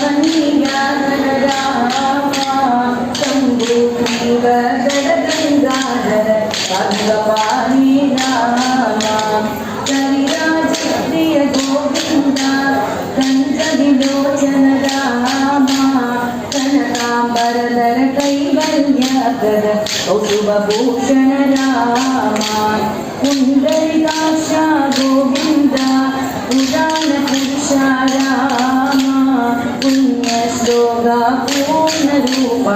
कन्याधर रामा शम्भुपुर गडगङ्गाधर भगवानी रामा कविराजप्रिय गोविन्द कञ्चविलोचन रामा कनकाम्बरधर कैवल्यकर कौस्तुभभूषण रामा पुण्डरीकाक्ष गोविन्द पुराणपुरुष रामा पुण्यश्लोक पूर्णरूप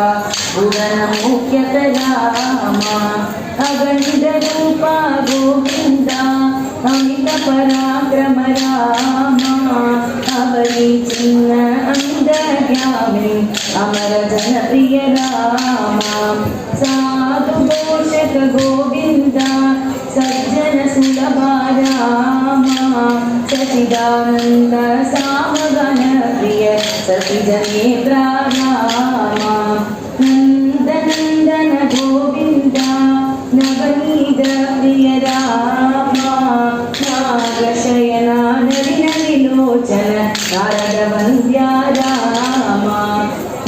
पुरणमुख्यत रामा अगणितरूप गोविन्द अमितपराक्रम रामा अवलीचिह्न अन्तर्यामी अमर जनप्रिय रामा साधुपोषक गोविन्द सज्जन सुलभ रामा सचिदानन्द सामगण प्रिय सतिजनेत्र रामा नन्दनन्दन गोविन्द नवनीत प्रिय रामा नागशयन नलिनविलोचन नारदवन्द्य रामा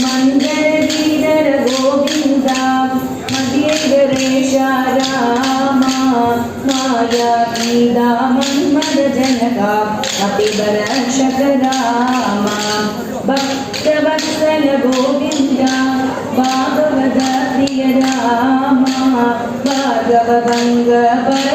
मङ्गलधीधर गोविन्द मध्यगरेश रामा मायातीत मन्मथजनक अतिबरक्षक रामा भक्तवत्सल गोविन्द भागवत प्रिय रामा भागवभङ्ग